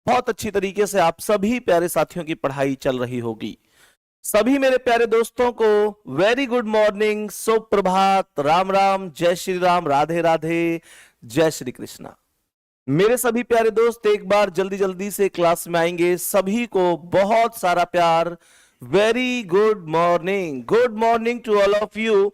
बहुत अच्छी तरीके से आप सभी प्यारे साथियों की पढ़ाई चल रही होगी। सभी मेरे प्यारे दोस्तों को वेरी गुड मॉर्निंग, सुप्रभात, राम राम, जय श्री राम, राधे राधे, जय श्री कृष्णा। मेरे सभी प्यारे दोस्त एक बार जल्दी जल्दी से क्लास में आएंगे। सभी को बहुत सारा प्यार। Very good morning to all of you.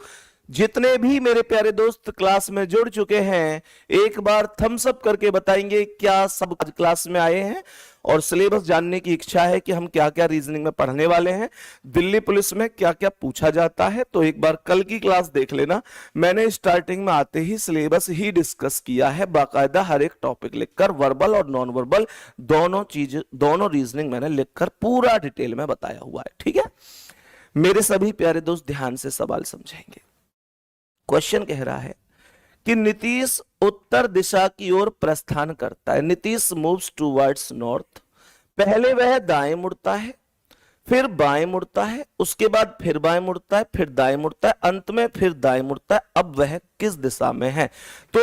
जितने भी मेरे प्यारे दोस्त क्लास में जुड़ चुके हैं, एक बार थम्स अप करके बताएंगे क्या सब आज क्लास में आए हैं और सिलेबस जानने की इच्छा है कि हम क्या क्या रीजनिंग में पढ़ने वाले हैं, दिल्ली पुलिस में क्या क्या पूछा जाता है। तो एक बार कल की क्लास देख लेना। मैंने स्टार्टिंग में आते ही सिलेबस ही डिस्कस किया है, बाकायदा हर एक टॉपिक लिखकर, वर्बल और नॉन वर्बल दोनों रीजनिंग मैंने लिखकर पूरा डिटेल में बताया हुआ है। ठीक है मेरे सभी प्यारे दोस्त, ध्यान से सवाल समझेंगे। क्वेश्चन कह रहा है कि नीतीश उत्तर दिशा की ओर प्रस्थान करता है। Nitish moves towards north. पहले वह दाएं मुड़ता है, फिर बाएं मुड़ता है, उसके बाद फिर बाएं मुड़ता है, फिर दाएं मुड़ता है, अंत में फिर दाएं मुड़ता है। अब वह किस दिशा में है? तो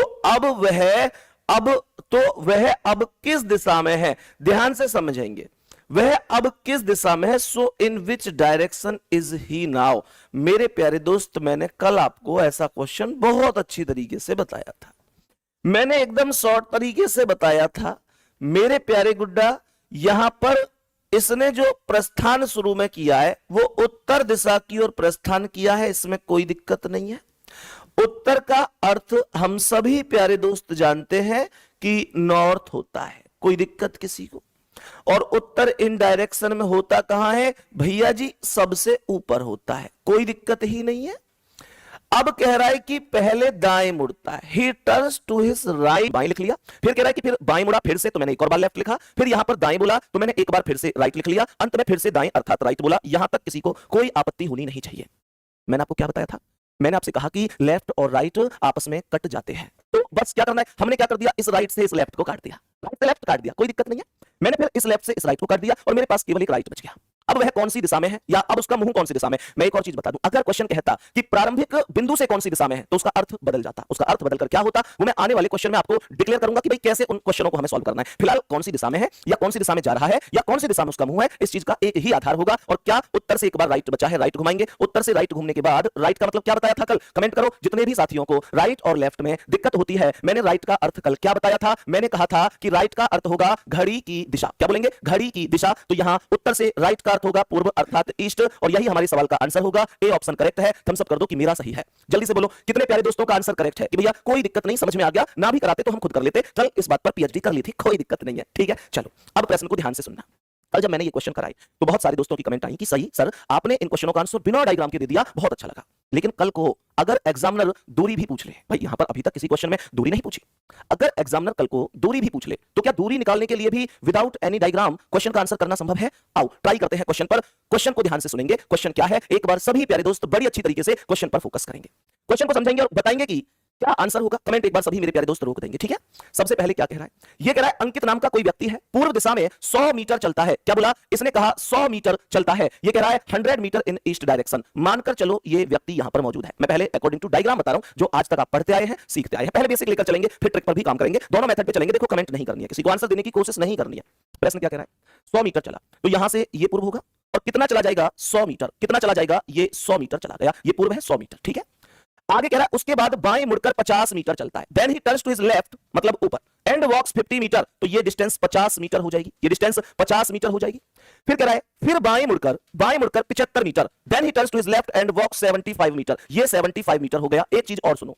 वह अब किस दिशा में है, ध्यान से समझेंगे। वह अब किस दिशा में है? So in which direction is he now. मेरे प्यारे दोस्त, मैंने कल आपको ऐसा क्वेश्चन बहुत अच्छी तरीके से बताया था। मैंने एकदम शॉर्ट तरीके से बताया था मेरे प्यारे गुड्डा। यहां पर इसने जो प्रस्थान शुरू में किया है वो उत्तर दिशा की ओर प्रस्थान किया है, इसमें कोई दिक्कत नहीं है। उत्तर का अर्थ हम सभी प्यारे दोस्त जानते हैं कि नॉर्थ होता है, कोई दिक्कत किसी को। और उत्तर इन डायरेक्शन में होता कहां है भैया जी? सबसे ऊपर होता है, कोई दिक्कत ही नहीं है। अब कह रहा है कि पहले दाएं मुड़ता है, he turns to his right, बाएं लिख लिया। फिर कह रहा है कि फिर बाएं मुड़ा, फिर से, तो मैंने एक और बार लेफ्ट लिखा। फिर यहां पर दाएं बोला तो मैंने एक बार फिर से राइट लिख लिया। अंत में फिर से दाएं अर्थात राइट बोला। यहां तक किसी को कोई आपत्ति होनी नहीं चाहिए। मैंने आपको क्या बताया था? मैंने आपसे कहा कि लेफ्ट और राइट आपस में कट जाते हैं, तो बस क्या करना है, हमने क्या कर दिया, इस राइट से इस लेफ्ट को काट दिया, राइट से लेफ्ट काट दिया, कोई दिक्कत नहीं है। मैंने फिर इस लेफ्ट से इस राइट को काट दिया और मेरे पास केवल एक राइट बच गया। अब वह कौन सी दिशा में है, या अब उसका मुंह कौन सी दिशा में? मैं एक और चीज बता दूं, अगर क्वेश्चन कहता कि प्रारंभिक बिंदु से कौन सी दिशा में है तो उसका अर्थ बदल जाता। उसका अर्थ बदलकर क्या होता वो मैं आने वाले क्वेश्चन में आपको डिक्लेयर करूंगा कि भाई कैसे उन क्वेश्चनों को हमें सॉल्व करना है। फिलहाल कौन सी दिशा में है, या कौन सी दिशा में जा रहा है, या कौन सी दिशा में उसका मुंह है, इस चीज का एक ही आधार होगा। और क्या उत्तर से एक बार राइट बचा है, राइट घुमाएंगे। उत्तर से राइट घूमने के बाद, राइट का मतलब क्या बताया था कल? कमेंट करो जितने भी साथियों को राइट और लेफ्ट में दिक्कत होती है। मैंने राइट का अर्थ कल क्या बताया था? मैंने कहा था कि राइट का अर्थ होगा घड़ी की दिशा। क्या बोलेंगे? घड़ी की दिशा। तो यहां उत्तर से राइट का अर्थ होगा पूर्व अर्थात ईस्ट, और यही हमारे सवाल का आंसर होगा। ए ऑप्शन करेक्ट है। थम्स अप कर दो कि मेरा सही है। जल्दी से बोलो कितने प्यारे दोस्तों का आंसर करेक्ट है कि भैया कोई दिक्कत नहीं, समझ में आ गया। ना भी कराते तो हम खुद कर लेते, कल इस बात पर पीएचडी कर ली थी, कोई दिक्कत नहीं है। ठीक है चलो, अब प्रश्न को ध्यान से सुनना। कल जब मैंने ये क्वेश्चन कराई तो बहुत सारे दोस्तों की कमेंट आई कि सही सर, आपने इन क्वेश्चनों का आंसर बिना डायग्राम के दे दिया, बहुत अच्छा लगा। लेकिन कल को अगर एग्जामिनर दूरी भी पूछ ले, भाई यहां पर अभी तक किसी क्वेश्चन में दूरी नहीं पूछी, अगर एग्जामिनर कल को दूरी भी पूछ ले तो क्या दूरी निकालने के लिए भी विदाउट एनी डायग्राम क्वेश्चन का आंसर करना संभव है? आओ ट्राई करते हैं क्वेश्चन पर। क्वेश्चन को ध्यान से सुनेंगे। क्वेश्चन क्या है, एक बार सभी प्यारे दोस्त बड़ी अच्छी तरीके से क्वेश्चन पर फोकस करेंगे, क्वेश्चन को समझेंगे और बताएंगे कि क्या आंसर होगा। कमेंट एक बार सभी मेरे प्यारे दोस्त रोक देंगे, ठीक है। सबसे पहले क्या कह रहा है, ये कह रहा है अंकित नाम का कोई व्यक्ति है, पूर्व दिशा में 100 मीटर चलता है। क्या बोला इसने? कहा 100 मीटर चलता है। ये कह रहा है 100 मीटर इन ईस्ट डायरेक्शन। मानकर चलो ये व्यक्ति यहां पर मौजूद है। मैं पहले अकॉर्डिंग टू डायग्राम बता रहा हूं जो आज तक आप पढ़ते आए हैं, सीखते आए हैं। पहले बेसिक लेकर चलेंगे, फिर ट्रिक पर भी काम करेंगे, दोनों मेथड पे चलेंगे। देखो कमेंट नहीं करनी है, किसी को आंसर देने की कोशिश नहीं करनी है। प्रश्न क्या कह रहा है, 100 मीटर चला तो यहां से ये पूर्व होगा, और कितना चला जाएगा 100 मीटर। कितना चला जाएगा? ये 100 मीटर चला गया, ये पूर्व है 100 मीटर, ठीक है। आगे कह रहा है उसके बाद बाएं मुड़कर 50 मीटर चलता है। Then he turns to his left, मतलब ऊपर, एंड वॉक्स 50 मीटर। तो ये डिस्टेंस 50 मीटर हो जाएगी, ये डिस्टेंस 50 मीटर हो जाएगी। फिर कह रहा है फिर बाएं मुड़कर 75 metre. Then he turns to his left and walks 75 metre. ये 75 मीटर हो गया। एक चीज और सुनो,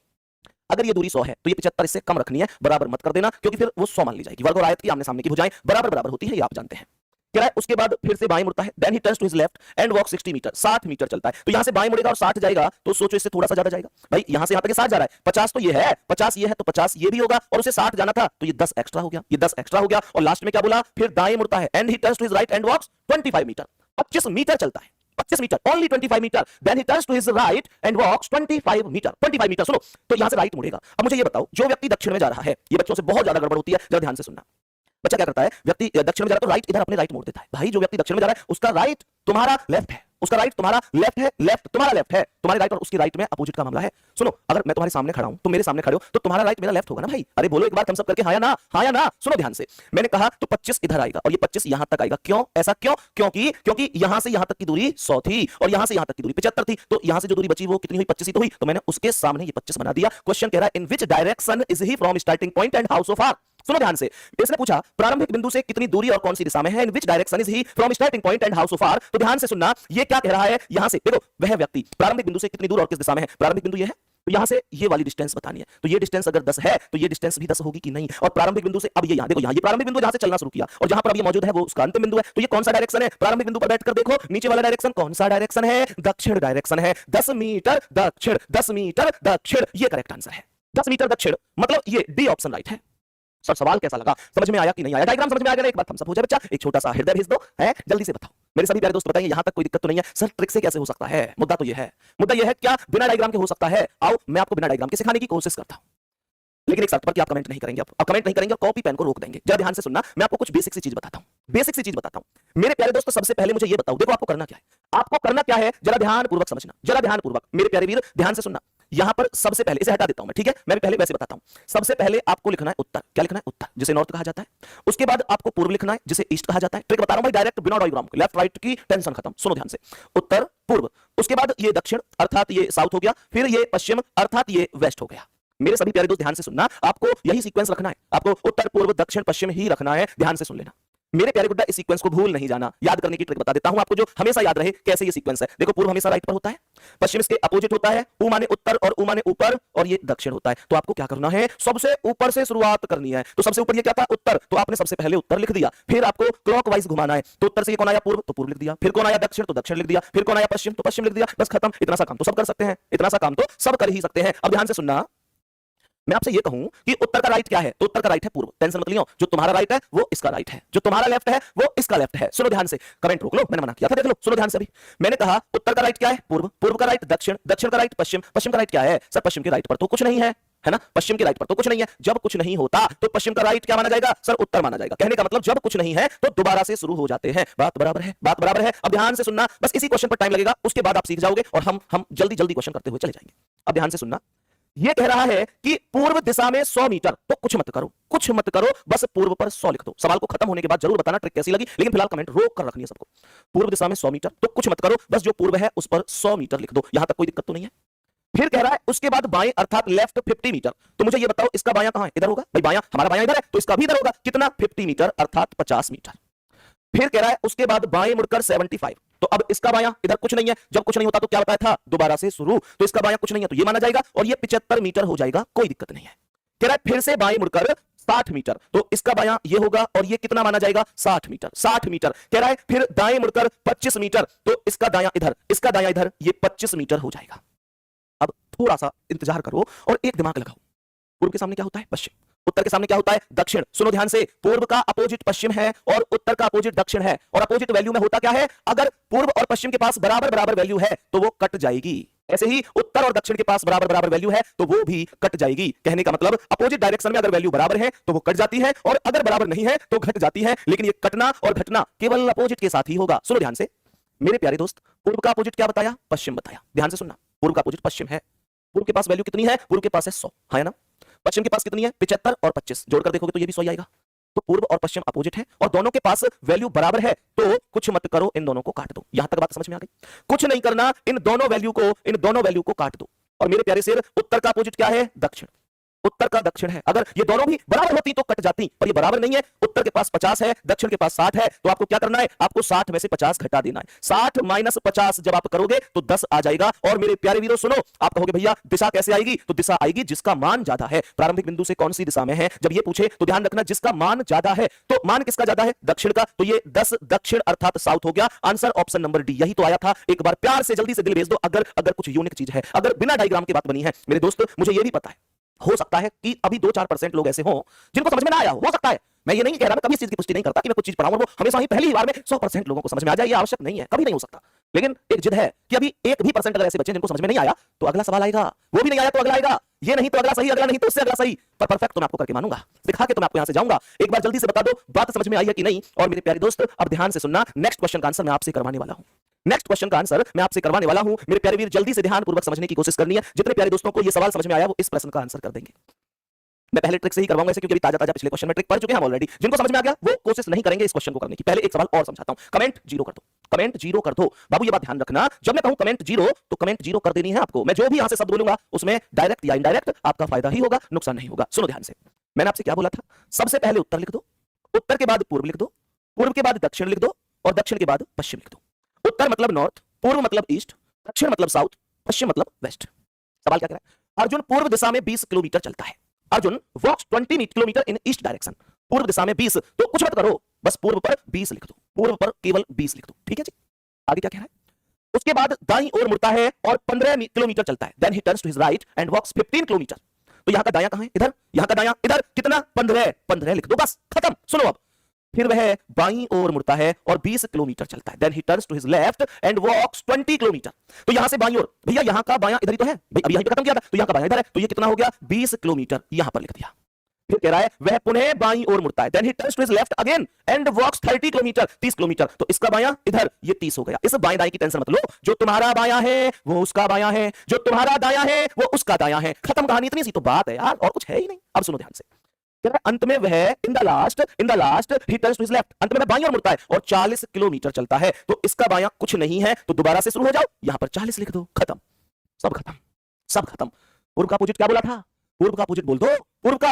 अगर ये दूरी 100 है तो ये 75 इससे कम रखनी है, बराबर मत कर देना, क्योंकि फिर वो 100 मान ली जाएगी। वर्ग और आयत की आमने सामने की भुजाएं बराबर बराबर होती है, ये आप जानते हैं। कह रहा है उसके बाद फिर से बाएं मुड़ता है। Then he turns to his left and walk 60 metre. 60 metre चलता है। तो यहां से बाएं मुड़ेगा और 60 जाएगा, तो सोचो इससे थोड़ा सा ज्यादा जाएगा। भाई यहां से यहां तक 60 जा रहा है, 50 तो ये है, 50 ये है, तो 50 ये भी होगा, और उसे 60 जाना था तो ये 10 एक्स्ट्रा हो गया, ये 10 एक्स्ट्रा हो गया। और लास्ट में क्या बोला, फिर दाएं मुड़ता है। And he turns to his right and walks 25 metre. 25 metre चलता है, 25 metre, only 25 metre. Then he turns to his right and walks 25 metre. 25 metre सुनो, तो यहां से राइट मुड़ेगा। अब मुझे ये बताओ, जो व्यक्ति दक्षिण में जा रहा है, ये बच्चों से बहुत ज्यादा गड़बड़ होती है, जरा ध्यान से सुनना। बच्चा क्या करता है, व्यक्ति दक्षिण में जा रहा है तो राइट, इधर अपने राइट मोड़ देता है। भाई जो व्यक्ति दक्षिण में जा रहा है उसका राइट तुम्हारा लेफ्ट है, उसका राइट तुम्हारा लेफ्ट है, लेफ्ट तुम्हारा लेफ्ट है, तुम्हारे राइट और उसकी राइट में अपोजिट का मामला है। सुनो, अगर मैं तुम्हारे सामने खड़ा हूं, तुम मेरे सामने खड़े हो, तो तुम्हारा राइट मेरा लेफ्ट होगा ना भाई। अरे बोलो एक बार थम्स अप करके, हाँ या ना, हाँ या ना। सुनो ध्यान से, मैंने कहा तो 25 इधर आएगा और ये 25 यहां तक आएगा। क्यों ऐसा, क्यों? क्योंकि यहां से यहां तक की दूरी 100 थी और यहां से यहां तक की दूरी 75 थी, तो यहां से जो दूरी बची वो कितनी हुई? 25 ही तो हुई, तो मैंने उसके सामने ये 25 बना दिया। क्वेश्चन कह रहा है in which direction is he from starting point and how so far. सुनो ध्यान से, इसने पूछा प्रारंभिक बिंदु से कितनी दूरी और कौन सी दिशा में है, in which direction is he from starting point and how so far. तो ध्यान से सुनना, ये क्या कह रहा है यहां से, देखो वह व्यक्ति प्रारंभिक बिंदु से कितनी दूर और किस दिशा में है। प्रारंभिक बिंदु ये है, तो यहां से ये वाली डिस्टेंस बतानी है, तो ये डिस्टेंस अगर 10 है तो ये डिस्टेंस भी 10 होगी कि नहीं। और प्रारंभिक बिंदु से अब ये यहां देखो, यहां ये प्रारंभिक बिंदु जहां से चलना शुरू किया और जहां पर अब ये मौजूद है वो उसका अंतिम बिंदु है, तो ये कौन सा डायरेक्शन है? प्रारंभिक बिंदु पर बैठकर देखो नीचे वाला डायरेक्शन कौन सा डायरेक्शन है? दक्षिण डायरेक्शन है। 10 मीटर दक्षिण, 10 मीटर दक्षिण, ये करेक्ट आंसर है। 10 मीटर दक्षिण मतलब ये डी ऑप्शन राइट है। सर सवाल कैसा लगा, समझ में आया कि नहीं आया? डायग्राम समझ में आ गया ना? एक बार थम्स अप हो जाए बच्चा, एक छोटा सा हृदय भेज दो है, जल्दी से बताओ मेरे सभी प्यारे दोस्त, बताइए यहां तक कोई दिक्कत तो नहीं है? सर ट्रिक से कैसे हो सकता है? मुद्दा तो ये है, मुद्दा ये है क्या बिना डायग्राम के हो सकता है? आओ मैं आपको बिना डायग्राम के सिखाने की कोशिश करता हूं, लेकिन एक शर्त पर कि आप कमेंट नहीं करेंगे। आप कमेंट नहीं करेंगे, कॉपी पेन को रोक देंगे। जरा ध्यान से सुनना, मैं आपको कुछ बेसिक सी चीज बताता हूं, बेसिक सी चीज बताता हूं मेरे प्यारे दोस्तों। सबसे पहले मुझे ये बताओ, देखो आपको करना क्या है, आपको करना क्या है, जरा ध्यान पूर्वक समझना, जरा ध्यान पूर्वक मेरे प्यारे वीर ध्यान से सुनना। यहां पर सबसे पहले इसे हटा देता हूं मैं, ठीक है? मैं पहले वैसे बताता हूं। सबसे पहले आपको लिखना है उत्तर। क्या लिखना है? उत्तर, जिसे नॉर्थ कहा जाता है। उसके बाद आपको पूर्व लिखना है, जिसे ईस्ट कहा जाता है। ट्रिक बता रहा हूं भाई, डायरेक्ट बिना डायग्राम के, लेफ्ट राइट की टेंशन खत्म। सुनो ध्यान से, उत्तर पूर्व, उसके बाद ये दक्षिण अर्थात ये साउथ हो गया, फिर ये पश्चिम अर्थात ये वेस्ट हो गया। मेरे सभी प्यारे दोस्त ध्यान से सुनना, आपको यही सीक्वेंस रखना है, आपको उत्तर पूर्व दक्षिण पश्चिम ही रखना है। ध्यान से सुन लेना मेरे प्यारे गुड्डा, इस सीक्वेंस को भूल नहीं जाना। याद करने की ट्रिक बता देता हूं आपको, जो हमेशा याद रहे कैसे ये सीक्वेंस है। देखो पूर्व हमेशा राइट पर होता है, पश्चिम इसके अपोजिट होता है, ऊ माने उत्तर और ऊ माने ऊपर, और ये दक्षिण होता है। तो आपको क्या करना है, सबसे ऊपर से शुरुआत करनी है। तो सबसे ऊपर ये क्या था? उत्तर, तो आपने सबसे पहले उत्तर लिख दिया। फिर आपको क्लॉकवाइज घुमाना है, तो उत्तर से ये कौन आया? पूर्व, तो पूर्व लिख दिया। फिर कौन आया? दक्षिण, तो दक्षिण लिख दिया। फिर कौन आया? पश्चिम, तो पश्चिम लिख दिया। बस खत्म। इतना सा काम तो सब कर सकते हैं, इतना सा काम तो सब कर ही सकते हैं। अब ध्यान से सुनना, मैं आपसे ये कहूं कि उत्तर का राइट क्या है, तो उत्तर का राइट है पूर्व। टेंशन मत लियो, जो तुम्हारा राइट है वो इसका राइट है, जो तुम्हारा लेफ्ट है वो इसका लेफ्ट है। सुनो ध्यान से, कमेंट रोक लो, मैंने मना किया था, देख लो। सुनो ध्यान से अभी, मैंने कहा उत्तर का राइट क्या है? पूर्व, पूर्व का राइट दक्षिण, दक्षिण का राइट पश्चिम, पश्चिम का राइट क्या है? सर पश्चिम के राइट पर तो कुछ नहीं है ना? पश्चिम के राइट पर तो कुछ नहीं है। जब कुछ नहीं होता तो पश्चिम का राइट क्या माना जाएगा? सर उत्तर माना जाएगा। कहने का मतलब जब कुछ नहीं है तो दोबारा से शुरू हो जाते हैं। बात बराबर है, बात बराबर है। अब ध्यान से सुनना, बस इसी क्वेश्चन पर टाइम लगेगा, उसके बाद आप सीख जाओगे और हम जल्दी जल्दी क्वेश्चन करते हुए चले जाएंगे। अब ध्यान से सुनना, ये कह रहा है कि पूर्व दिशा में 100 मीटर, तो कुछ मत करो, कुछ मत करो, बस पूर्व पर 100 लिख दो। सवाल को खत्म होने के बाद जरूर बताना ट्रिक कैसी लगी, लेकिन फिलहाल कमेंट रोक कर रखनी है सबको। पूर्व दिशा में 100 मीटर, तो कुछ मत करो, बस जो पूर्व है उस पर 100 मीटर लिख दो। यहां तक कोई दिक्कत तो नहीं है? फिर कह रहा है उसके बाद बाएं अर्थात लेफ्ट 50 मीटर, तो मुझे ये बताओ इसका बायां कहां है? इधर होगा भाई, बायां हमारा बायां इधर है, तो इसका भी इधर होगा। कितना? 50 मीटर अर्थात 50 मीटर। फिर कह रहा है उसके बाद बाएं मुड़कर 75, तो अब इसका बायां इधर कुछ नहीं है, जब कुछ नहीं होता तो क्या बताया था? दोबारा से शुरू, तो इसका बायां कुछ नहीं है तो ये माना जाएगा और ये 75 मीटर हो जाएगा, कोई दिक्कत नहीं है। कह रहा है फिर से बाएं मुड़कर 60 मीटर, तो इसका बायां ये होगा और ये कितना माना जाएगा? 60 मीटर, 60 मीटर। कह रहा है फिर दाएं मुड़कर 25 मीटर, तो इसका दायां इधर, इसका दायां इधर, ये 25 मीटर हो जाएगा। अब थोड़ा सा इंतजार करो और एक दिमाग लगाओ, पूर्व के सामने क्या होता है? पश्चिम, उत्तर के सामने क्या होता है? दक्षिण। सुनो ध्यान से, पूर्व का अपोजिट पश्चिम है और उत्तर का अपोजिट दक्षिण है, और अपोजिट वैल्यू में होता क्या है? अगर पूर्व और पश्चिम के पास बराबर बराबर वैल्यू है तो वो कट जाएगी। ऐसे ही उत्तर और दक्षिण के पास बराबर बराबर वैल्यू है तो वो भी कट जाएगी। कहने का मतलब अपोजिट डायरेक्शन में अगर वैल्यू बराबर है तो वो कट जाती है, और अगर बराबर नहीं है तो घट जाती है। लेकिन ये कटना और घटना केवल अपोजिट के साथ ही होगा। सुनो ध्यान से मेरे प्यारे दोस्त, पूर्व का अपोजिट क्या बताया? पश्चिम बताया। ध्यान से सुनना, पूर्व का अपोजिट पश्चिम है। पूर्व के पास वैल्यू कितनी है? पूर्व के पास है 100, है ना? पश्चिम के पास कितनी है? 75 और 25 जोड़कर देखोगे तो ये भी 100 ही आएगा। तो पूर्व और पश्चिम अपोजिट है और दोनों के पास वैल्यू बराबर है, तो कुछ मत करो, इन दोनों को काट दो। यहां तक बात समझ में आ गई? कुछ नहीं करना, इन दोनों वैल्यू को काट दो। और मेरे प्यारे शेर, उत्तर का अपोजिट क्या है? दक्षिण, उत्तर का दक्षिण है। अगर ये दोनों भी बराबर होती तो कट जाती, पर ये बराबर नहीं है। उत्तर के पास 50 है, दक्षिण के पास 60 है, तो आपको क्या करना है? आपको 60 में से 50 घटा देना है। 60 माइनस 50 जब आप करोगे तो 10 आ जाएगा। और मेरे प्यारे वीरों सुनो, आप कहोगे भैया दिशा कैसे आएगी? तो दिशा आएगी जिसका मान ज्यादा है। प्रारंभिक बिंदु से कौन सी दिशा में है जब ये पूछे तो ध्यान रखना जिसका मान ज्यादा है। तो मान किसका ज्यादा है? दक्षिण का, तो ये 10 दक्षिण अर्थात साउथ हो गया। आंसर ऑप्शन नंबर डी, यही तो आया था। एक बार प्यार से जल्दी से दिल भेज दो अगर कुछ यूनिक चीज है, अगर बिना डायग्राम की बात बनी है। मेरे दोस्त मुझे ये भी पता है, हो सकता है कि अभी 2-4% लोग ऐसे हों जिनको समझ में ना आया हो सकता है। मैं ये नहीं कह रहा, मैं कभी इस चीज की पुष्टि नहीं करता कि मैं कुछ चीज पढ़ाऊं और वो हमेशा ही पहली ही बार में 100% लोगों को समझ में आ जाए, ये आवश्यक नहीं है, कभी नहीं हो सकता। लेकिन एक जिद है कि अभी 1% अगर ऐसे बच्चे जिनको समझ में नहीं आया तो अगला सवाल आएगा, वो भी नहीं आया तो अगला आएगा, ये नहीं तो अगला सही, अगला नहीं तो उससे अगला सही, पर परफेक्ट तो मैं आपको करके मानूंगा, दिखा के तो मैं आपको यहां से जाऊंगा। एक बार जल्दी से बता दो बात समझ में आई है कि नहीं। और मेरे प्यारे दोस्त अब ध्यान से सुनना, नेक्स्ट क्वेश्चन का आंसर मैं आपसे करवाने वाला हूं। नेक्स्ट क्वेश्चन का आंसर मैं आपसे करवाने वाला हूं। मेरे प्यारे वीर, जल्दी से ध्यानपूर्वक समझने की कोशिश करनी है। जितने प्यारे दोस्तों को यह सवाल समझ में आया वो इस प्रश्न का आंसर कर देंगे। मैं पहले ट्रिक से ही करवाऊंगा ऐसे, क्योंकि अभी ताजा ताजा पिछले क्वेश्चन में ट्रिक पढ़ चुके हैं हम ऑलरेडी। जिनको समझ में आ गया वो कोशिश नहीं करेंगे इस क्वेश्चन को करने की। पहले एक सवाल और समझाता हूं। कमेंट जीरो कर दो, कमेंट जीरो कर दो बाबू। ये बात ध्यान रखना, जब मैं कहूं कमेंट जीरो तो कमेंट जीरो कर देनी है आपको। मैं जो भी यहां से शब्द बोलूंगा उसमें डायरेक्ट या इनडायरेक्ट आपका फायदा ही होगा, नुकसान नहीं होगा। सुनो ध्यान से, मैंने आपसे क्या बोला था? सबसे पहले उत्तर लिख दो, उत्तर के बाद पूर्व लिख दो, पूर्व के बाद दक्षिण लिख दो, और दक्षिण के बाद पश्चिम लिख दो। उत्तर मतलब नॉर्थ, पूर्व मतलब ईस्ट, दक्षिण मतलब साउथ, पश्चिम मतलब वेस्ट। सवाल क्या कह रहा है? अर्जुन पूर्व दिशा में 20 किलोमीटर चलता है। अर्जुन वॉक्स 20 किलोमीटर इन ईस्ट डायरेक्शन। पूर्व दिशा में 20, तो कुछ मत करो, बस पूर्व पर 20 लिख दो, पूर्व पर केवल 20 लिख दो। ठीक है जी। आगे क्या कह रहा है? उसके बाद दाईं ओर मुड़ता है और 15 किलोमीटर चलता है। Then he turns to his right and walks 15 kilometre. तो यहां का दायां कहां है? इधर। यहां का दायां इधर। कितना? 15 लिख दो, बस खत्म। सुनो अब, फिर वह बाईं ओर मुड़ता है और 20 किलोमीटर चलता है। Then he turns to his left and walks 20 kilometre. तो यहां से बाईं ओर, भैया यहां का बायां इधर ही तो है भाई, अभी यहीं पे खत्म किया था, तो यहां का बायां इधर है, तो ये कितना हो गया? 20 किलोमीटर यहां पर लिख दिया। फिर कह रहा है वह पुनः बाईं ओर मुड़ता है। Then he turns to his left again and walks 30 kilometre, 30 kilometre. तो इसका बायां इधर, ये 30 हो गया। इस बाएं दाएं की टेंशन मत लो, जो तुम्हारा बायां है वो उसका बायां है, जो तुम्हारा दायां है वो उसका दायां है। खत्म कहानी, इतनी सी तो बात है यार, और कुछ है ही नहीं। अब सुनो ध्यान से, अंत में वह in the last he turns to his left, अंत में वह बाईं ओर मुड़ता है और 40 किलोमीटर चलता है। तो इसका बायां कुछ नहीं है, तो दोबारा से शुरू हो जाओ, यहां पर 40 लिख दो, खत्म, सब खत्म, सब खत्म। पूर्व का अपोजिट क्या बोला था? पूर्व का अपोजिट बोल दो। पूर्व का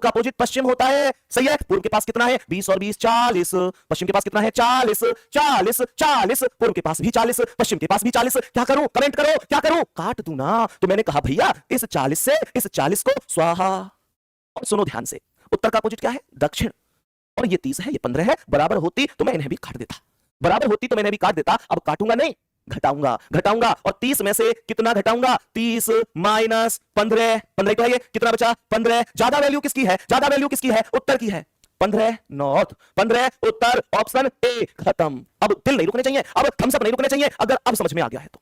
अपोजिट पश्चिम होता है, सही है। पूर्व के पास कितना है? 20 और 20 40। पश्चिम के पास कितना है? 40 40 40। पूर्व के पास भी 40, पश्चिम के पास भी 40। क्या करूं? कमेंट करो, क्या करूं? काट दूं ना। तो मैंने कहा भैया इस 40 से इस 40 को स्वाहा। और सुनो ध्यान से, उत्तर का अपोजिट क्या है? दक्षिण। और ये 30 है, ये 15 है। बराबर होती तो मैं इन्हें भी काट देता, बराबर होती तो मैंने भी काट देता। अब काटूंगा नहीं, घटाऊंगा, घटाऊंगा। और 30 में से कितना घटाऊंगा? 30 माइनस 15, 15 तो है ये, कितना बचा? 15। ज्यादा वैल्यू किसकी है? ज्यादा वैल्यू किसकी है? उत्तर की है। 15 नॉर्थ, 15 उत्तर, ऑप्शन ए। खत्म। अब दिल नहीं रुकने चाहिए, अब थम्स अप नहीं रुकने चाहिए। अगर अब समझ में आ गया है तो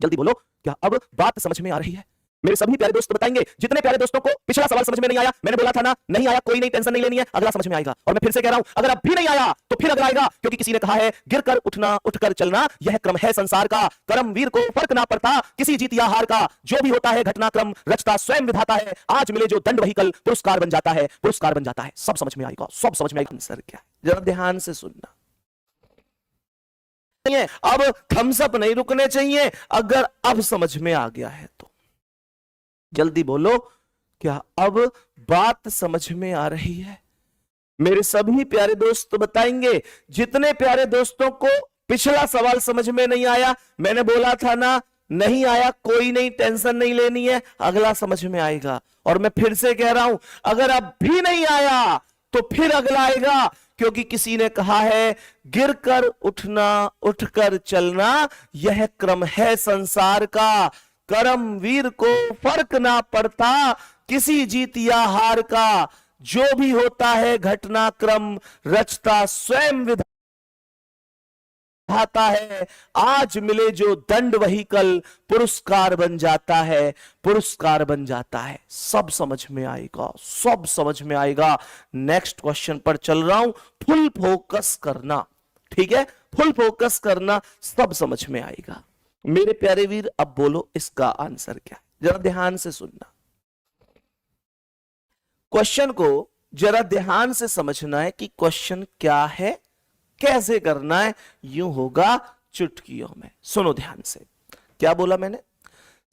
जल्दी बोलो, क्या अब बात समझ में आ रही है? मेरे सभी प्यारे दोस्त बताएंगे, जितने प्यारे दोस्तों को पिछला सवाल समझ में नहीं आया, मैंने बोला था ना, नहीं आया कोई नहीं, टेंशन नहीं लेनी है, अगला समझ में आएगा। और मैं फिर से कह रहा हूं, अगर अब भी नहीं आया तो फिर अगला आएगा, क्योंकि किसी ने कहा है गिरकर उठना उठकर चलना यह क्रम है संसार का। कर्मवीर को फर्क ना पड़ता किसी जीत या हार का, जो भी होता है घटनाक्रम रचता स्वयं विधाता है। आज मिले जो दंड वही कल पुरस्कार बन जाता है, पुरस्कार बन जाता है। सब समझ में आएगा, सब समझ में आएगा। आंसर क्या है जरा ध्यान से सुनना। अब थम्स अप नहीं रुकने चाहिए, अगर अब समझ में आ गया है तो जल्दी बोलो, क्या अब बात समझ में आ रही है? मेरे सभी प्यारे दोस्त बताएंगे, जितने प्यारे दोस्तों को पिछला सवाल समझ में नहीं आया, मैंने बोला था ना, नहीं आया कोई नहीं, टेंशन नहीं लेनी है, अगला समझ में आएगा। और मैं फिर से कह रहा हूं, अगर अब भी नहीं आया तो फिर अगला आएगा, क्योंकि किसी ने कहा है गिरकर उठना उठकर चलना यह क्रम है संसार का। कर्मवीर को फर्क ना पड़ता किसी जीत या हार का, जो भी होता है घटनाक्रम रचता स्वयं विधाता है। आज मिले जो दंड वही कल पुरस्कार बन जाता है, पुरस्कार बन जाता है। सब समझ में आएगा, सब समझ में आएगा। नेक्स्ट क्वेश्चन पर चल रहा हूं, फुल फोकस करना, ठीक है, फुल फोकस करना, सब समझ में आएगा। मेरे प्यारे वीर अब बोलो इसका आंसर क्या है, जरा ध्यान से सुनना। क्वेश्चन को जरा ध्यान से समझना है कि क्वेश्चन क्या है, कैसे करना है। यूं होगा चुटकियों में। सुनो ध्यान से, क्या बोला मैंने?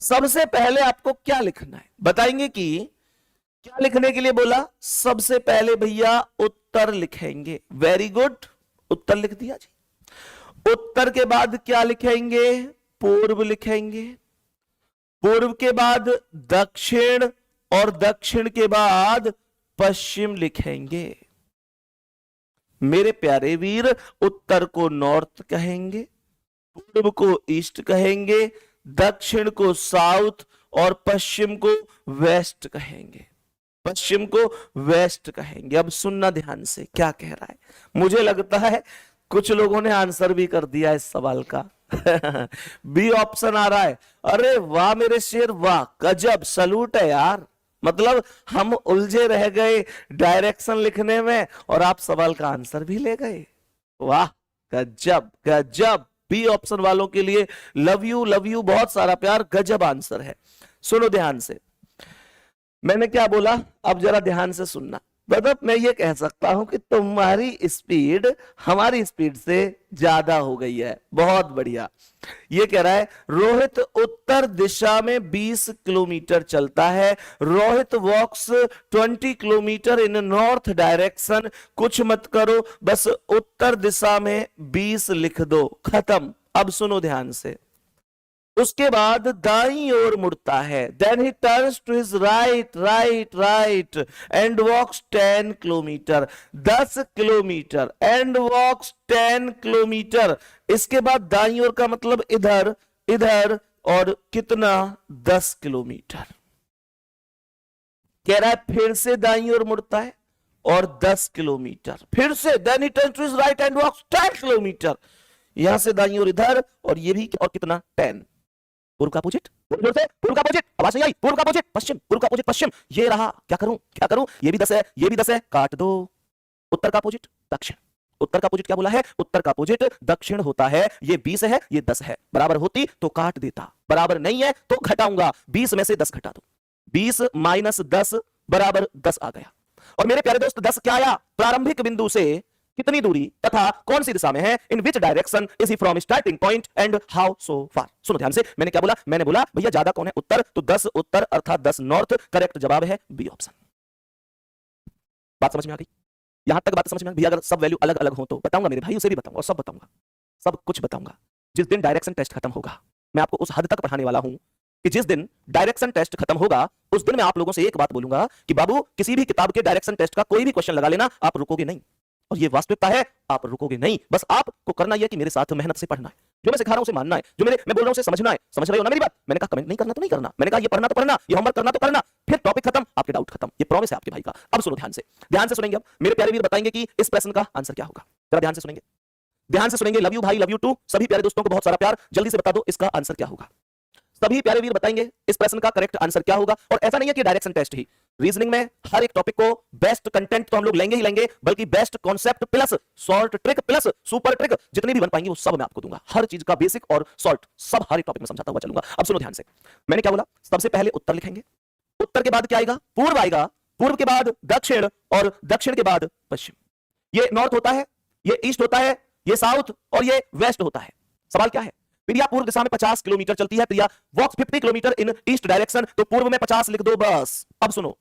सबसे पहले आपको क्या लिखना है बताएंगे कि क्या लिखने के लिए बोला? सबसे पहले भैया उत्तर लिखेंगे। वेरी गुड, उत्तर लिख दिया जी। उत्तर के बाद क्या लिखेंगे? पूर्व लिखेंगे। पूर्व के बाद दक्षिण और दक्षिण के बाद पश्चिम लिखेंगे। मेरे प्यारे वीर, उत्तर को नॉर्थ कहेंगे, पूर्व को ईस्ट कहेंगे, दक्षिण को साउथ और पश्चिम को वेस्ट कहेंगे। पश्चिम को वेस्ट कहेंगे। अब सुनना ध्यान से, क्या कह रहा है। मुझे लगता है कुछ लोगों ने आंसर भी कर दिया इस सवाल का। बी ऑप्शन आ रहा है। अरे वाह मेरे शेर, वाह, गजब, सलूट है यार। मतलब हम उलझे रह गए डायरेक्शन लिखने में और आप सवाल का आंसर भी ले गए। वाह, गजब गजब। बी ऑप्शन वालों के लिए लव यू, बहुत सारा प्यार, गजब आंसर है। सुनो ध्यान से, मैंने क्या बोला, अब जरा ध्यान से सुनना। मतलब मैं ये कह सकता हूं कि तुम्हारी स्पीड हमारी स्पीड से ज्यादा हो गई है। बहुत बढ़िया। ये कह रहा है रोहित उत्तर दिशा में 20 किलोमीटर चलता है। रोहित वॉक्स 20 किलोमीटर इन नॉर्थ डायरेक्शन। कुछ मत करो, बस उत्तर दिशा में 20 लिख दो, खत्म। अब सुनो ध्यान से, उसके बाद दाईं ओर मुड़ता है। Then he turns to his right and walks 10 kilometre, 10 kilometre, and walks 10 kilometre. इसके बाद दाईं ओर का मतलब इधर, इधर, और कितना, 10 किलोमीटर। कह रहा है फिर से दाईं ओर मुड़ता है और 10 किलोमीटर, फिर से। Then he turns to his right and walks 10 kilometre. यहां से दाईं ओर इधर, और ये भी, और कितना, 10। पूर्व का अपोजिट, जोर से, पूर्व का अपोजिट, आवाज नहीं आई, पूर्व का अपोजिट पश्चिम, पूर्व का अपोजिट पश्चिम। ये रहा, क्या करूं क्या करूं, ये भी 10 है, ये भी 10 है, काट दो। उत्तर का अपोजिट दक्षिण, उत्तर का अपोजिट क्या बोला है, उत्तर का अपोजिट दक्षिण होता है। ये 20 है, ये 10 है, बराबर होती तो काट देता, बराबर नहीं है तो घटाऊंगा। 20 में से 10 घटा दो, 20 माइनस 10 बराबर 10 आ गया। और मेरे प्यारे दोस्त 10 क्या आया, प्रारंभिक बिंदु से कितनी दूरी तथा कौन सी दिशा में है, in which direction is he from starting point and how so far. सुनो ध्यान से, मैंने क्या बोला, मैंने बोला भैया ज्यादा कौन है, उत्तर, तो 10 उत्तर अर्थात 10 नॉर्थ। करेक्ट जवाब है बी ऑप्शन। बात समझ में आ गई, यहां तक बात समझ में आ गई। भैया अगर सब वैल्यू अलग अलग हो तो बताऊंगा मेरे भाई, उसे भी बताऊंगा और सब बताऊंगा, सब कुछ बताऊंगा। जिस दिन डायरेक्शन टेस्ट खत्म होगा, मैं आपको उस हद तक पढ़ाने वाला हूं कि जिस दिन डायरेक्शन टेस्ट खत्म होगा उस दिन मैं आप लोगों से एक बात बोलूंगा कि बाबू किसी भी किताब के डायरेक्शन टेस्ट का कोई भी क्वेश्चन लगा लेना, आप रुकोगे नहीं। और ये वास्तविकता है, आप रुकोगे नहीं। बस आपको करना यह कि मेरे साथ मेहनत से पढ़ना है, जो मैं सिखा रहा हूं उसे मानना है, जो मैं बोल रहा हूं उसे समझना है। समझ रहे हो ना मेरी बात? मैंने कहा कमेंट नहीं करना तो नहीं करना, मैंने कहा ये पढ़ना तो पढ़ना, ये होमवर्क करना तो करना, फिर टॉपिक खत्म, आपके डाउट खत्म। ये प्रॉमिस है आपके भाई का। अब सुनो ध्यान से, ध्यान से सुनेंगे। अब मेरे प्यारे वीर बताएंगे कि इस प्रश्न का आंसर क्या होगा। जरा ध्यान से सुनेंगे, ध्यान से सुनेंगे। लव यू भाई, लव यू टू। सभी प्यारे दोस्तों को बहुत सारा प्यार। जल्दी से बता दो इसका आंसर क्या होगा। सभी प्यारे वीर बताएंगे इस प्रश्न का करेक्ट आंसर क्या होगा। और ऐसा नहीं है कि डायरेक्शन टेस्ट ही, रीजनिंग में हर एक टॉपिक को बेस्ट कंटेंट तो हम लोग लेंगे ही लेंगे, बल्कि best concept plus short trick plus super trick जितनी भी बन पाएंगी वो सब मैं आपको दूंगा। हर चीज का बेसिक और शॉर्ट सब हर एक टॉपिक में समझाता हुआ चलूंगा। अब सुनो ध्यान से, मैंने क्या बोला, सबसे पहले उत्तर लिखेंगे, उत्तर के बाद क्या आएगा, पूर्व आएगा, पूर्व के बाद दक्षिण, और दक्षिण के बाद पश्चिम। ये नॉर्थ होता है, ये ईस्ट होता है, ये साउथ, और ये वेस्ट होता है। सवाल क्या है, प्रिया पूर्व दिशा में 50 किलोमीटर चलती है, प्रिया वॉक्स 50 किलोमीटर इन ईस्ट डायरेक्शन, तो पूर्व में 50 लिख दो बस। अब सुनो,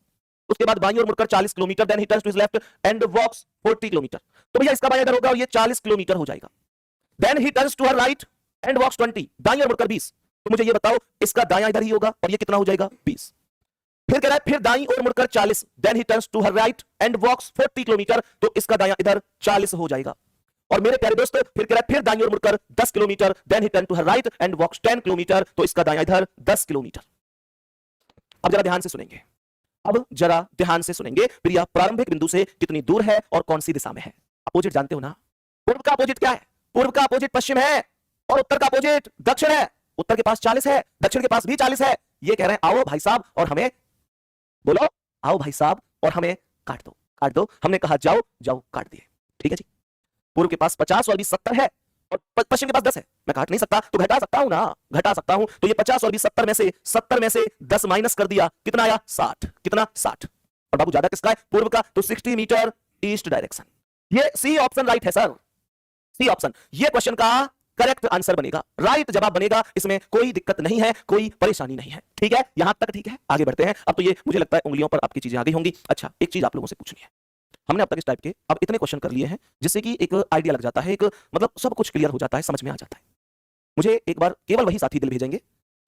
उसके बाद बाईं ओर मुड़कर 40 kilometre, then he turns to his left and walks 40 kilometre, तो भैया इसका बायां इधर होगा और ये 40 किलोमीटर हो जाएगा। Then he turns to her right and walks 20, दाईं ओर मुड़कर 20, तो मुझे ये बताओ इसका दायां इधर ही होगा और ये कितना हो जाएगा, 20। फिर कह रहा है फिर दाईं ओर मुड़कर 40, then he turns to her right and walks 40 kilometre, तो इसका दायां इधर 40 हो जाएगा। और मेरे प्यारे दोस्त फिर कह रहा है फिर दाईं ओर मुड़कर 10 kilometre, then he turn to her right and walks 10 kilometre, तो इसका दायां इधर 10 किलोमीटर। अब जरा ध्यान से सुनेंगे, अब जरा ध्यान से सुनेंगे। प्रिया प्रारंभिक बिंदु से कितनी दूर है और कौन सी दिशा में है। अपोजिट जानते हो ना, पूर्व का अपोजिट क्या है, पूर्व का अपोजिट पश्चिम है, और उत्तर का अपोजिट दक्षिण है। उत्तर के पास 40 है, दक्षिण के पास भी 40 है। ये कह रहे हैं आओ भाई साहब और हमें, बोलो आओ भाई साहब और हमें काट दो, काट दो। हमने कहा जाओ जाओ, काट दिए। ठीक है जी, पूर्व के पास 50 और 20 70 है, और पश्चिम के पास 10 है। मैं काट नहीं सकता तो घटा सकता हूं ना, घटा सकता हूं। तो ये 50 और 20 70 में से 10 माइनस कर दिया, कितना आया, 60। कितना, 60। और बाबू ज्यादा किसका है, पूर्व का, तो 60 मीटर ईस्ट डायरेक्शन। ये सी ऑप्शन राइट है सर, सी ऑप्शन ये क्वेश्चन का करेक्ट आंसर बनेगा, राइट जवाब बनेगा। इसमें कोई दिक्कत नहीं है, कोई परेशानी नहीं है। ठीक है, यहां तक ठीक है, आगे बढ़ते हैं। अब तो ये मुझे लगता है उंगलियों पर आपकी चीजें आ गई होंगी। अच्छा, एक चीज आप लोगों से पूछनी है। हमने अब तक इस टाइप के अब इतने क्वेश्चन कर लिए हैं जिससे कि एक आइडिया लग जाता है, एक मतलब सब कुछ क्लियर हो जाता है, समझ में आ जाता है। मुझे एक बार केवल वही साथी दिल भेजेंगे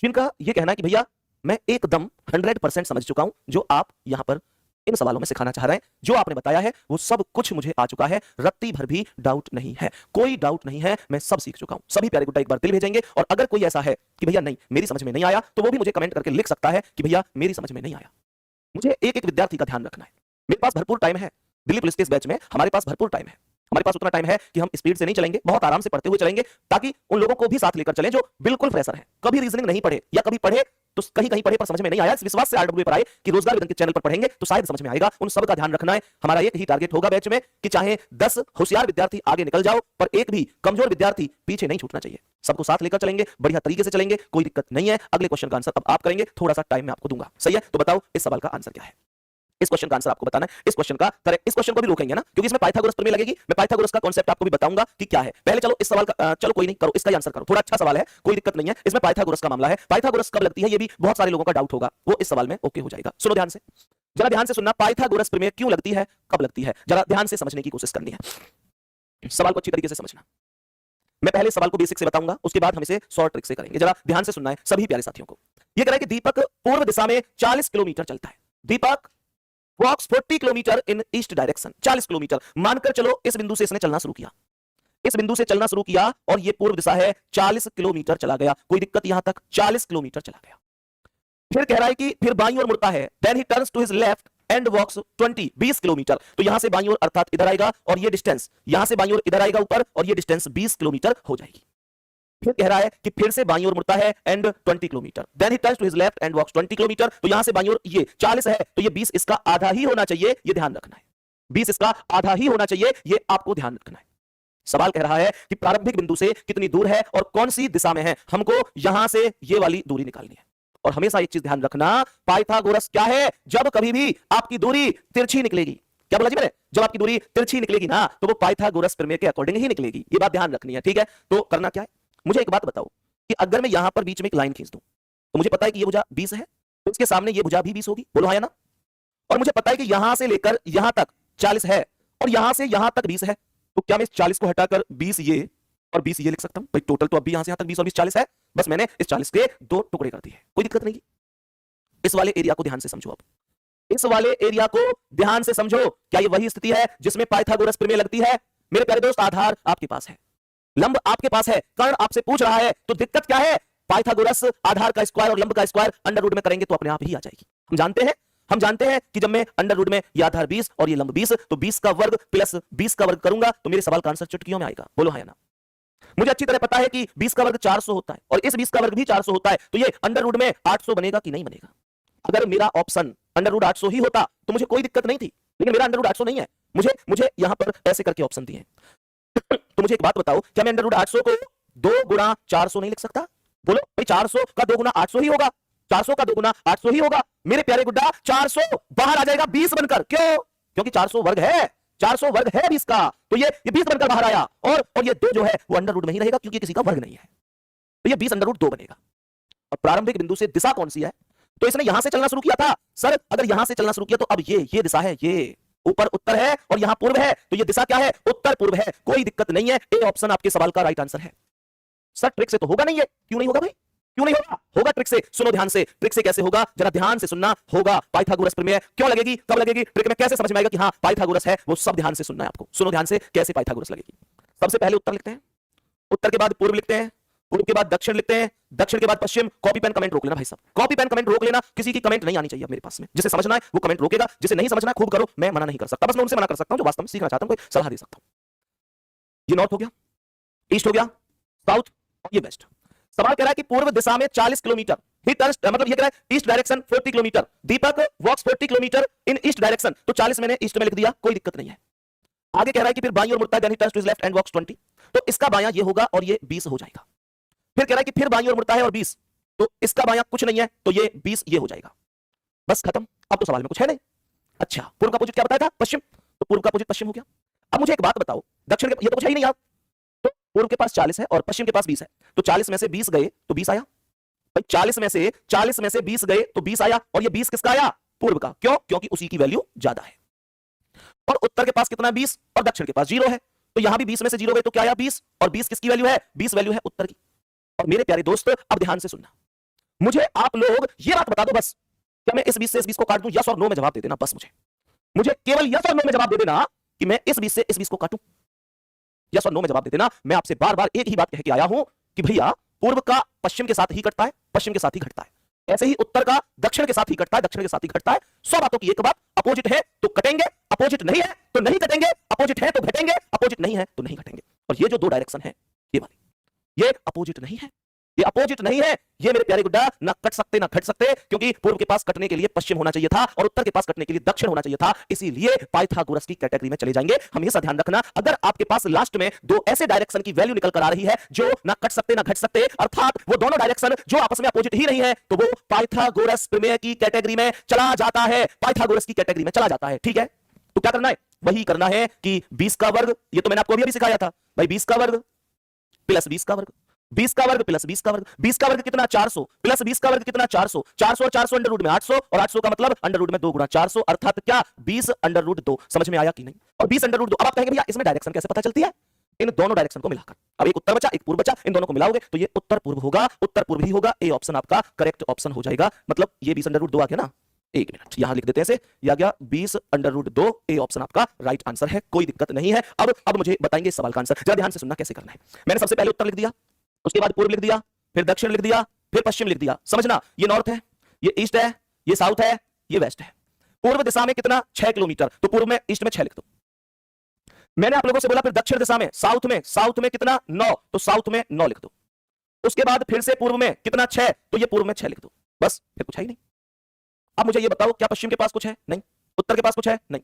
जिनका ये कहना है कि भैया मैं एकदम 100% समझ चुका हूं जो आप यहां पर इन सवालों में सिखाना चाह रहे हैं। जो आपने बताया है वो सब कुछ मुझे आ चुका है, रत्ती भर भी डाउट नहीं है, कोई डाउट नहीं है, मैं सब सीख चुका हूं। सभी प्यारे गुड्डा एक बार दिल भेजेंगे। और अगर कोई ऐसा है कि भैया नहीं मेरी समझ में नहीं आया, तो वो भी मुझे कमेंट करके लिख सकता है कि भैया मेरी समझ में नहीं आया। मुझे एक एक विद्यार्थी का ध्यान रखना है। मेरे पास भरपूर टाइम है, दिल्ली पुलिस के इस बैच में हमारे पास भरपूर टाइम है। हमारे पास उतना टाइम है कि हम स्पीड से नहीं चलेंगे, बहुत आराम से पढ़ते हुए चलेंगे, ताकि उन लोगों को भी साथ लेकर चलें जो बिल्कुल फ्रेशर है, कभी रीजनिंग नहीं पढ़े, या कभी पढ़े तो कहीं कहीं पढ़े पर समझ में नहीं आया। इस विश्वास से आरडब्ल्यू पर आए कि रोजगार विदन के चैनल पर पढ़ेंगे तो शायद समझ में आएगा। उन सब का ध्यान रखना है। हमारा एक ही टारगेट होगा बैच में कि चाहे 10 होशियार विद्यार्थी आगे निकल जाओ, पर एक भी कमजोर विद्यार्थी पीछे नहीं छूटना चाहिए। सबको साथ लेकर चलेंगे, बढ़िया तरीके से चलेंगे, कोई दिक्कत नहीं है। अगले क्वेश्चन का आंसर अब आप करेंगे, थोड़ा सा टाइम मैं आपको दूंगा, सही है? तो बताओ इस सवाल का आंसर क्या है। इस क्वेश्चन का आंसर आपको बताना है। इस क्वेश्चन का करेक्ट, इस क्वेश्चन को भी रोकेंगे ना, क्योंकि इसमें पाइथागोरस प्रमेय लगेगी। मैं पाइथागोरस का कांसेप्ट आपको भी बताऊंगा कि क्या है। पहले चलो इस सवाल का चलो कोई नहीं, करो इसका ही आंसर करो, थोड़ा अच्छा सवाल है, कोई दिक्कत नहीं है। इसमें पाइथागोरस का मामला है। पाइथागोरस कब लगती है ये भी बहुत सारे लोगों का डाउट होगा, वो इस सवाल में ओके हो जाएगा। सुनो ध्यान से, जरा ध्यान से सुनना। पाइथागोरस प्रमेय क्यों लगती है, कब लगती है, जरा ध्यान से समझने की कोशिश करनी है। सवाल को अच्छी तरीके से समझना। मैं पहले सवाल को बेसिक से बताऊंगा, उसके बाद हम इसे शॉर्ट ट्रिक से करेंगे। जरा ध्यान से सुनना है सभी प्यारे साथियों को। यह कह रहा है कि दीपक पूर्व दिशा में 40 किलोमीटर चलता है। दीपक walks 40 kilometre in east direction. 40 kilometre मानकर चलो इस बिंदु से इसने चलना शुरू किया, इस बिंदु से चलना शुरू किया और ये पूर्व दिशा है, 40 किलोमीटर चला गया। कोई दिक्कत यहां तक? 40 किलोमीटर चला गया। फिर कह रहा है कि फिर बाईं ओर मुड़ता है। Then he turns to his left and walks 20 kilometre. तो यहां से बाईं ओर अर्थात इधर आएगा और ये डिस्टेंस यहां से बाईं ओर इधर आएगा ऊपर और ये डिस्टेंस 20 किलोमीटर हो जाएगी। फिर कह रहा है कि फिर से बाईं ओर मुड़ता है and 20 kilometre. Then he turns to his left and walks 20 kilometre. तो यहां से बाईं ओर ये 40 है तो ये 20 इसका आधा ही होना चाहिए, ये ध्यान रखना है। 20 इसका आधा ही होना चाहिए, ये आपको ध्यान रखना है। सवाल कह रहा है कि प्रारंभिक बिंदु से कितनी दूर है और कौन सी दिशा में है। हमको यहां से ये वाली दूरी निकालनी है। और हमेशा एक चीज ध्यान रखना, पाइथागोरस क्या है, जब कभी भी आपकी दूरी तिरछी निकलेगी, क्या बोला जी मैंने, जब आपकी दूरी तिरछी निकलेगी ना तो वो पाइथागोरस प्रमेय के अकॉर्डिंग ही निकलेगी। ये बात ध्यान रखनी है, ठीक है? तो करना क्या है, मुझे एक बात बताओ कि अगर मैं यहां पर बीच में एक लाइन खींच दूं तो मुझे पता है कि ये भुजा 20 है, तो इसके सामने ये भुजा भी 20 होगी, बोलो हाँ या ना? और मुझे पता है कि यहां से लेकर यहां तक 40 है और यहां से यहां तक 20 है, तो क्या मैं इस 40 को हटाकर 20 ये और 20 ये लिख सकता हूं? भाई टोटल तो अभी यहां से यहां तक 20 और 20 40 है, बस मैंने इस 40 के दो टुकड़े कर दिए, कोई दिक्कत नहीं। इस वाले एरिया को ध्यान से समझो। अब इस वाले एरिया को ध्यान से समझो। क्या ये वही स्थिति है जिसमें पाइथागोरस प्रमेय लगती है? मेरे प्यारे दोस्त, आधार आपके पास है, लंब आपके पास है, कर्ण आपसे पूछ रहा है, तो दिक्कत क्या है? पाइथागोरस आधार का स्क्वायर और लंब का स्क्वायर अंडर रूट में करेंगे तो अपने आप ही आ जाएगी। हम जानते हैं कि जब मैं अंडर रूट में ये आधार 20 और ये लंब 20, तो 20 का वर्ग प्लस 20 का वर्ग करूंगा तो मेरे सवाल का आंसर चुटकियों में आएगा, बोलो हाँ या ना? मुझे अच्छी तरह पता है कि 20 का वर्ग 400 होता है और इस 20 का वर्ग भी 400 होता है, तो ये अंडर रूट में 800 बनेगा कि नहीं बनेगा? अगर मेरा ऑप्शन अंडर रूट 800 ही होता तो मुझे कोई दिक्कत नहीं थी, लेकिन मेरा अंडर रूट 800 नहीं है। मुझे यहां पर ऐसे करके ऑप्शन दिए हैं। तो मुझे एक बात बताओ, क्या मैं अंडर रूट 800 को 2 गुणा 400 नहीं लिख सकता? बोलो भाई, 400 का 2 गुणा 800 ही होगा, 400 का 2 गुणा 800 ही होगा। मेरे प्यारे गुड्डा, 400 बाहर आ जाएगा 20 बनकर। क्यों? क्योंकि 400 वर्ग है, 400 वर्ग है 20 का, तो ये 20 बनकर बाहर आया और ये 2 जो है वो अंडर रूट में ही रहेगा क्योंकि किसी का वर्ग नहीं है, तो ये 20 अंडर रूट 2 बनेगा। और प्रारंभिक बिंदु से दिशा कौन सी है? तो इसने यहां से चलना शुरू किया था। सर अगर यहां से चलना शुरू किया तो अब ये दिशा है, ये ऊपर उत्तर है और यहां पूर्व है, तो ये दिशा क्या है? उत्तर पूर्व है। कोई दिक्कत नहीं है, ए ऑप्शन आपके सवाल का राइट आंसर है। सर ट्रिक से तो होगा नहीं है? क्यों नहीं होगा भाई, क्यों नहीं होगा? होगा ट्रिक से। सुनो ध्यान से, ट्रिक से कैसे होगा, जरा ध्यान से सुनना। होगा पाइथागोरस प्रमेय। क्यों लगेगी, कब लगेगी, ट्रिक में कैसे समझ में आएगा कि हाँ पाइथागोरस है, वो सब ध्यान से सुनना है आपको। सुनो ध्यान से कैसे पाइथागोरस लगेगी। सबसे पहले उत्तर लिखते हैं, उत्तर के बाद पूर्व लिखते हैं, पूर्व के बाद दक्षिण लिखते हैं, दक्षिण के बाद पश्चिम। कॉपी पेन कमेंट रोक लेना भाई साहब, कॉपी पेन कमेंट रोक लेना। किसी की कमेंट नहीं आनी चाहिए अब मेरे पास में। जिसे समझना है वो कमेंट रोकेगा, जिसे नहीं समझना है खूब करो, मैं मना नहीं कर सकता। बस मैं उनसे मना कर सकता हूं जो वास्तव में सीखना चाहता हूं, कोई सलाह दे सकता हूं। ये नॉर्थ हो गया, ईस्ट हो गया, साउथ और ये वेस्ट। सवाल कह रहा है कि पूर्व दिशा में 40 किलोमीटर, ही टर्न्स, मतलब ये कह रहा है east direction 40 kilometre. Deepak walks 40 kilometre in east direction, तो 40 मैंने ईस्ट में लिख दिया, कोई दिक्कत नहीं है। आगे कह रहा है कि फिर बाईं ओर मुड़ता है, then he turns to his left and walks 20, तो इसका बायां ये होगा और ये 20 हो जाएगा। फिर कह रहा है कि फिर बाईं ओर मुड़ता है और 20, तो इसका बायां कुछ नहीं है, तो ये 20 ये हो जाएगा। बस खत्म, अब तो सवाल में कुछ है नहीं। अच्छा, पूर्व का अपोजिट क्या बताया था? पश्चिम, तो पूर्व का अपोजिट पश्चिम हो गया। अब मुझे एक बात बताओ, दक्षिण के, ये तो कुछ है ही नहीं यार, तो पूर्व के पास 40 है और पश्चिम के पास 20 है, तो 40 में से 20 गए तो 20 आया भाई। 40 में से 20 गए तो 20 आया और ये 20 किसका आया? पूर्व का। क्यों? क्योंकि उसी की वैल्यू ज्यादा है। और उत्तर के पास कितना है? 20, और दक्षिण के पास 0 है, तो यहां भी 20 में से 0 गए तो क्या आया? 20, और 20 किसकी वैल्यू है? 20 वैल्यू है उत्तर की। और मेरे प्यारे दोस्त अब ध्यान से सुनना, मुझे आप लोग ये बात बता दो बस, क्या मैं इस 20 से इस 20 को काट दूं? यस और नो में जवाब दे देना बस। मुझे केवल यस और नो में जवाब दे देना कि मैं इस 20 से इस 20 को काटूं। यस और नो में जवाब दे देना। मैं आपसे बार बार एक ही बात कह के आया हूं कि भैया पूर्व का पश्चिम के साथ ही कटता है, पश्चिम के साथ ही घटता है। ऐसे ही उत्तर का दक्षिण के साथ ही कटता है, दक्षिण के साथ ही घटता है। 100 बातों की एक बात, अपोजिट है तो कटेंगे, अपोजिट नहीं है तो नहीं कटेंगे, अपोजिट है तो घटेंगे, अपोजिट नहीं है तो नहीं घटेंगे। और ये जो दो डायरेक्शन है, ये वाली, ये अपोजिट नहीं है, ये अपोजिट नहीं है, ये मेरे प्यारे गुड्डा ना कट सकते ना घट सकते, क्योंकि पूर्व के पास कटने के लिए पश्चिम होना चाहिए था और उत्तर के पास कटने के लिए दक्षिण होना चाहिए था। इसीलिए पाइथागोरस की कैटेगरी में चले जाएंगे। हमेशा ध्यान रखना, अगर आपके पास लास्ट में दो ऐसे डायरेक्शन की वैल्यू निकल कर आ रही है जो ना कट सकते ना घट सकते, अर्थात वो दोनों डायरेक्शन जो आपस में अपोजिट ही नहीं है, तो वो पाइथागोरस प्रमेय की कैटेगरी में चला जाता है, पाइथागोरस की कैटेगरी में चला जाता है। ठीक है, तो क्या करना है? वही करना है कि 20 का वर्ग, ये तो मैंने आपको अभी सिखाया था भाई, 20 का वर्ग प्लस 20 का वर्ग, 20 का वर्ग प्लस 20 का वर्ग, 20 का वर्ग कितना 400 प्लस 20 का वर्ग कितना 400, 400 और 400 अंडर रूट में 800, और 800 का मतलब अंडर रूट में 2 गुना 400, अर्थात क्या 20 अंडर रूट 2। समझ में आया कि नहीं? और 20 अंडर रूट 2, अब आप कहेंगे भैया इसमें डायरेक्शन कैसे पता चलती है? इन दोनों डायरेक्शन को मिलाकर, अब एक उत्तर बचा एक पूर्व बचा, इन दोनों को मिलाओगे तो ये उत्तर पूर्व होगा, उत्तर पूर्व ही होगा। ए ऑप्शन आपका करेक्ट ऑप्शन हो जाएगा। मतलब ये 20 अंडर रूट 2 आ गया ना, एक मिनट यहां लिख देते हैं इसे, यह गया 20 अंडर रूट 2, ए ऑप्शन आपका राइट आंसर है, कोई दिक्कत नहीं है। अब मुझे बताएंगे इस सवाल का आंसर, जरा ध्यान से सुनना कैसे करना है। मैंने सबसे पहले उत्तर लिख दिया, उसके बाद पूर्व लिख दिया, फिर दक्षिण लिख दिया, फिर पश्चिम लिख दिया। समझना, ये नॉर्थ है, ये ईस्ट है, ये साउथ है, ये वेस्ट है। पूर्व दिशा में कितना 6 किलोमीटर, तो पूर्व में ईस्ट में 6 लिख दो। मैंने आप लोगों से बोला फिर दक्षिण दिशा में, साउथ में कितना 9, तो साउथ में 9 लिख दो। उसके बाद फिर से पूर्व में कितना 6, तो ये पूर्व में 6 लिख दो। बस, फिर कुछ है ही नहीं। अब मुझे ये बताओ, क्या पश्चिम के पास कुछ है? नहीं। उत्तर के पास कुछ है? नहीं।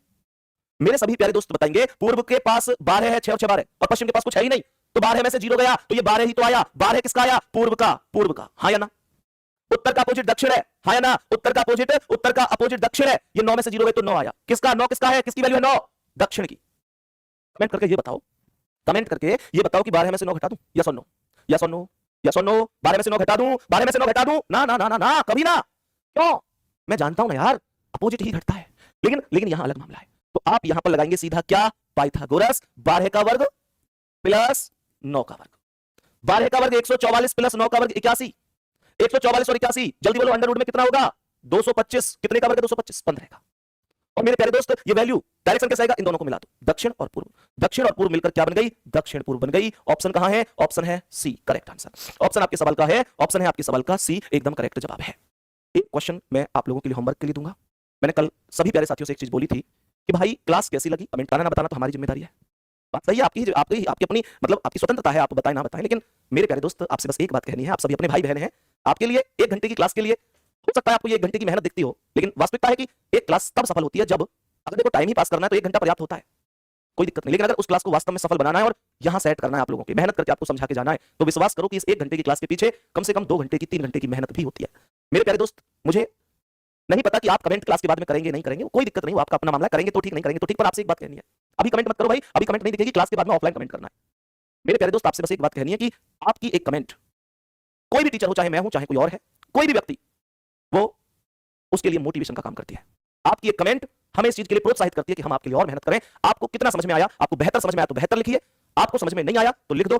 मेरे सभी प्यारे दोस्त बताएंगे, पूर्व के पास 12 है, 6 और 6 12, और पश्चिम के पास कुछ है ही नहीं, तो 12 में से 0 गया तो ये 12 ही तो आया। 12 किसका आया? पूर्व का, हाँ या ना? उत्तर का अपोजिट दक्षिण है, हाँ या ना? उत्तर का अपोजिट दक्षिण है, ये 9 में से 0 गए तो 9 आया। किसका? 9 किसका है? किसकी वैल्यू है? 9 दक्षिण की। कमेंट करके ये बताओ, कि 12 में से 9 घटा दूं? यस और नो, यस और नो, यस और नो। 12 में से 9 घटा दूं? 12 में से 9 घटा दूं? ना ना ना ना ना, कभी ना। क्यों? मैं जानता हूं ना यार, अपोजिट ही घटता है, लेकिन यहां अलग मामला है। तो आप यहां पर लगाएंगे सीधा क्या? पाइथागोरस, 12 का वर्ग प्लस 9 का वर्ग। 12 का वर्ग 144 प्लस 9 का वर्ग 81, 144 और 81, जल्दी बोलो अंडर रूट में कितना होगा? 225। कितने का वर्ग है 225? 15 का। और मेरे प्यारे दोस्त, ये वैल्यू डायरेक्शन कैसे आएगा? इन दोनों को मिला दो, दक्षिण और पूर्व मिलकर क्या बन गई? दक्षिण पूर्व बन गई। ऑप्शन कहां है? ऑप्शन है सी, करेक्ट आंसर। ऑप्शन आपके सवाल का है, ऑप्शन है आपके सवाल का सी, एकदम करेक्ट जवाब है। एक क्वेश्चन मैं आप लोगों के लिए होमवर्क के लिए दूंगा। मैंने कल सभी प्यारे साथियों से एक चीज बोली थी कि भाई क्लास कैसी लगी कमेंट करना, ना बताना तो हमारी जिम्मेदारी है। बात सही है, आपकी अपनी मतलब आपकी स्वतंत्रता है, आप बताएं ना बताएं, लेकिन मेरे प्यारे दोस्त आपसे बस एक बात कहनी है, आप सभी अपने भाई बहन हैं, आपके लिए 1 घंटे की क्लास के लिए हो सकता है आपको ये 1 घंटे की मेहनत दिखती हो, लेकिन वास्तविकता है कि एक क्लास तब सफल होती है जब, अगर देखो टाइम ही पास करना है तो 1 घंटा पर्याप्त होता है, कोई दिक्कत नहीं। लेकिन अगर उस क्लास को वास्तव में सफल बनाना है और यहां सेट करना है आप लोगों की मेहनत करके आपको समझा के जाना है, तो विश्वास करो कि इस 1 घंटे की क्लास के पीछे कम से कम 2 घंटे की 3 घंटे की मेहनत भी होती है। मेरे प्यारे दोस्त, मुझे नहीं पता कि आप कमेंट क्लास के बाद में करेंगे नहीं करेंगे, कोई दिक्कत नहीं, वो आपका अपना मामला है, करेंगे तो ठीक, नहीं करेंगे तो ठीक, पर आपसे एक बात कहनी है, अभी कमेंट मत करो भाई, अभी कमेंट नहीं दिखेगी, क्लास के बाद में ऑफलाइन कमेंट करना है। मेरे प्यारे दोस्त, आपसे बस एक बात कहनी है कि आपकी एक कमेंट, कोई भी टीचर हो, चाहे मैं हूं चाहे कोई और है, कोई भी व्यक्ति, वो उसके लिए मोटिवेशन का काम करती है। आपकी एक कमेंट हमें इस चीज के लिए प्रोत्साहित करती है कि हम आपके लिए और मेहनत करें। आपको कितना समझ में आया? आपको बेहतर समझ में आया तो बेहतर लिखिए, आपको समझ में नहीं आया तो लिख दो